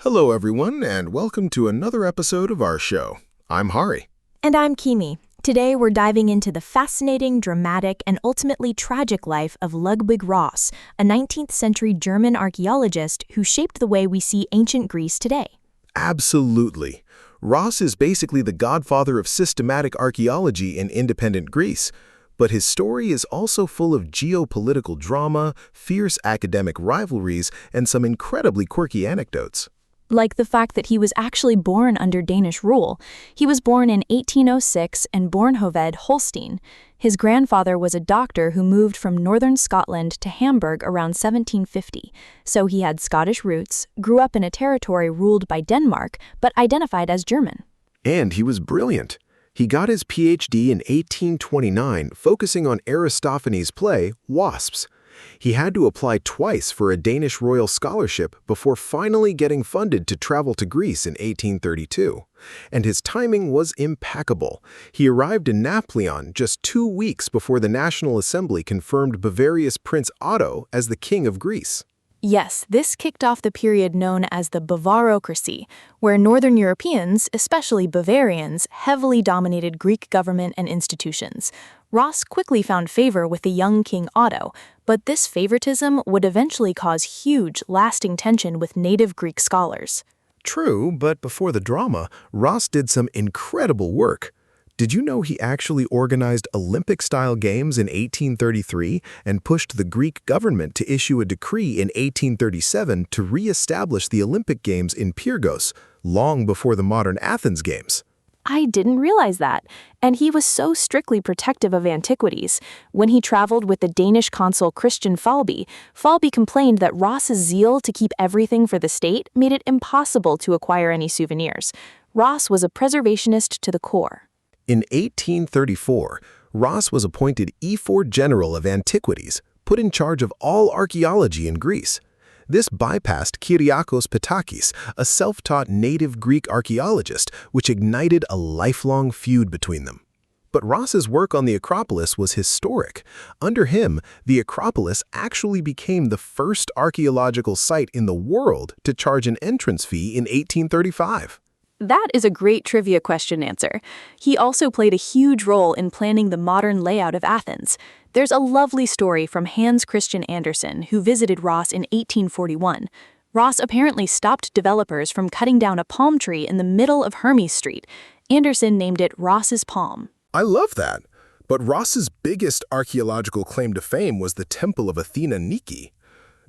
Hello, everyone, and welcome to another episode of our show. I'm Hari. And I'm Kimi. Today we're diving into the fascinating, dramatic, and ultimately tragic life of Ludwig Ross, a 19th century German archaeologist who shaped the way we see ancient Greece today. Absolutely. Ross is basically the godfather of systematic archaeology in independent Greece. But his story is also full of geopolitical drama, fierce academic rivalries, and some incredibly quirky anecdotes. Like the fact that he was actually born under Danish rule. He was born in 1806 in Bornhoved, Holstein. His grandfather was a doctor who moved from northern Scotland to Hamburg around 1750, so he had Scottish roots, grew up in a territory ruled by Denmark, but identified as German. And he was brilliant. He got his PhD in 1829, focusing on Aristophanes' play, Wasps. He had to apply twice for a Danish royal scholarship before finally getting funded to travel to Greece in 1832. And his timing was impeccable. He arrived in Napoleon just 2 weeks before the National Assembly confirmed Bavaria's Prince Otto as the King of Greece. Yes, this kicked off the period known as the Bavarocracy, where Northern Europeans, especially Bavarians, heavily dominated Greek government and institutions. Ross quickly found favor with the young King Otto, but this favoritism would eventually cause huge, lasting tension with native Greek scholars. True, but before the drama, Ross did some incredible work. Did you know he actually organized Olympic-style games in 1833 and pushed the Greek government to issue a decree in 1837 to re-establish the Olympic Games in Pyrgos, long before the modern Athens Games? I didn't realize that. And he was so strictly protective of antiquities. When he traveled with the Danish consul Christian Falby, Falby complained that Ross's zeal to keep everything for the state made it impossible to acquire any souvenirs. Ross was a preservationist to the core. In 1834, Ross was appointed E4 General of Antiquities, put in charge of all archaeology in Greece. This bypassed Kyriakos Patakis, a self-taught native Greek archaeologist, which ignited a lifelong feud between them. But Ross's work on the Acropolis was historic. Under him, the Acropolis actually became the first archaeological site in the world to charge an entrance fee in 1835. That is a great trivia question answer. He also played a huge role in planning the modern layout of Athens. There's a lovely story from Hans Christian Andersen, who visited Ross in 1841. Ross apparently stopped developers from cutting down a palm tree in the middle of Hermes Street. Andersen named it Ross's Palm. I love that. But Ross's biggest archaeological claim to fame was the Temple of Athena Nike.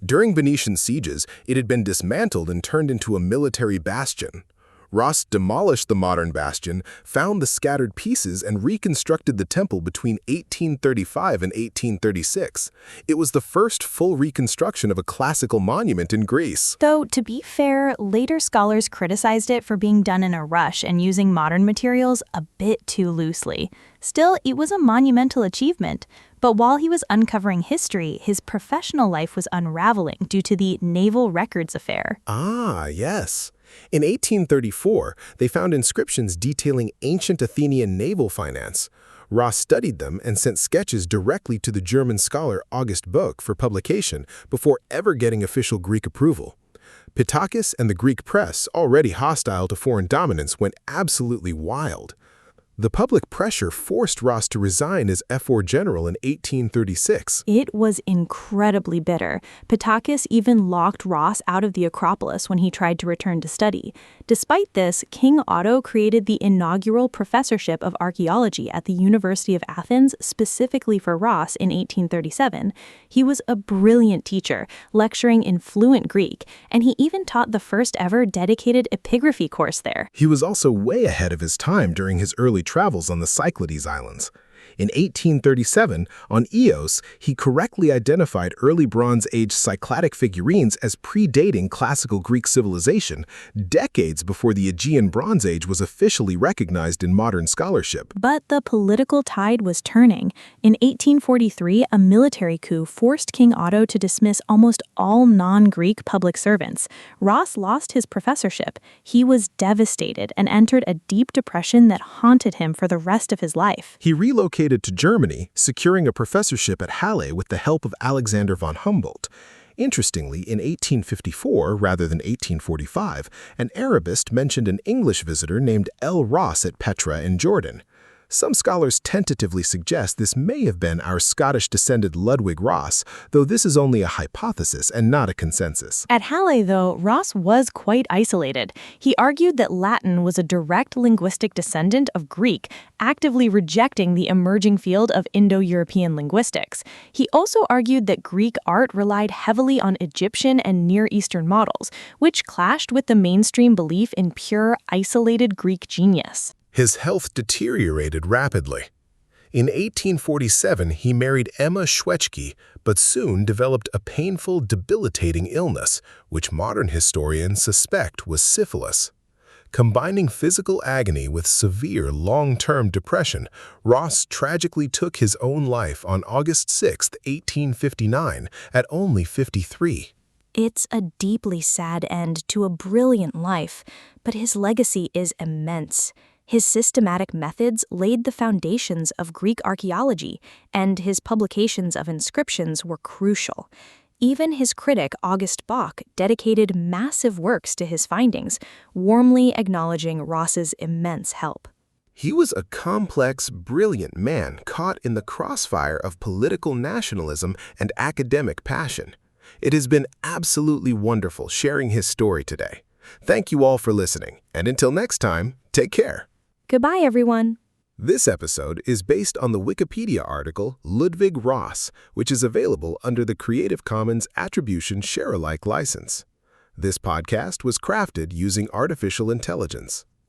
During Venetian sieges, it had been dismantled and turned into a military bastion. Ross demolished the modern bastion, found the scattered pieces, and reconstructed the temple between 1835 and 1836. It was the first full reconstruction of a classical monument in Greece. Though, to be fair, later scholars criticized it for being done in a rush and using modern materials a bit too loosely. Still, it was a monumental achievement. But while he was uncovering history, his professional life was unraveling due to the Naval Records affair. Ah, yes. In 1834, they found inscriptions detailing ancient Athenian naval finance. Ross studied them and sent sketches directly to the German scholar August Boeck for publication before ever getting official Greek approval. Patakis and the Greek press, already hostile to foreign dominance, went absolutely wild. The public pressure forced Ross to resign as F4 general in 1836. It was incredibly bitter. Patakis even locked Ross out of the Acropolis when he tried to return to study. Despite this, King Otto created the inaugural professorship of archaeology at the University of Athens specifically for Ross in 1837. He was a brilliant teacher, lecturing in fluent Greek, and he even taught the first ever dedicated epigraphy course there. He was also way ahead of his time during his early travels on the Cyclades Islands. In 1837, on Eos, he correctly identified early Bronze Age Cycladic figurines as predating classical Greek civilization, decades before the Aegean Bronze Age was officially recognized in modern scholarship. But the political tide was turning. In 1843, a military coup forced King Otto to dismiss almost all non-Greek public servants. Ross lost his professorship. He was devastated and entered a deep depression that haunted him for the rest of his life. He relocated to Germany, securing a professorship at Halle with the help of Alexander von Humboldt. Interestingly, in 1854 rather than 1845, an Arabist mentioned an English visitor named L. Ross at Petra in Jordan. Some scholars tentatively suggest this may have been our Scottish-descended Ludwig Ross, though this is only a hypothesis and not a consensus. At Halle, though, Ross was quite isolated. He argued that Latin was a direct linguistic descendant of Greek, actively rejecting the emerging field of Indo-European linguistics. He also argued that Greek art relied heavily on Egyptian and Near Eastern models, which clashed with the mainstream belief in pure, isolated Greek genius. His health deteriorated rapidly. In 1847, he married Emma Schwetschke, but soon developed a painful, debilitating illness, which modern historians suspect was syphilis. Combining physical agony with severe long-term depression, Ross tragically took his own life on August 6, 1859, at only 53. It's a deeply sad end to a brilliant life, but his legacy is immense. His systematic methods laid the foundations of Greek archaeology, and his publications of inscriptions were crucial. Even his critic August Bach dedicated massive works to his findings, warmly acknowledging Ross's immense help. He was a complex, brilliant man caught in the crossfire of political nationalism and academic passion. It has been absolutely wonderful sharing his story today. Thank you all for listening, and until next time, take care. Goodbye, everyone. This episode is based on the Wikipedia article Ludwig Ross, which is available under the Creative Commons Attribution Share-alike license. This podcast was crafted using artificial intelligence.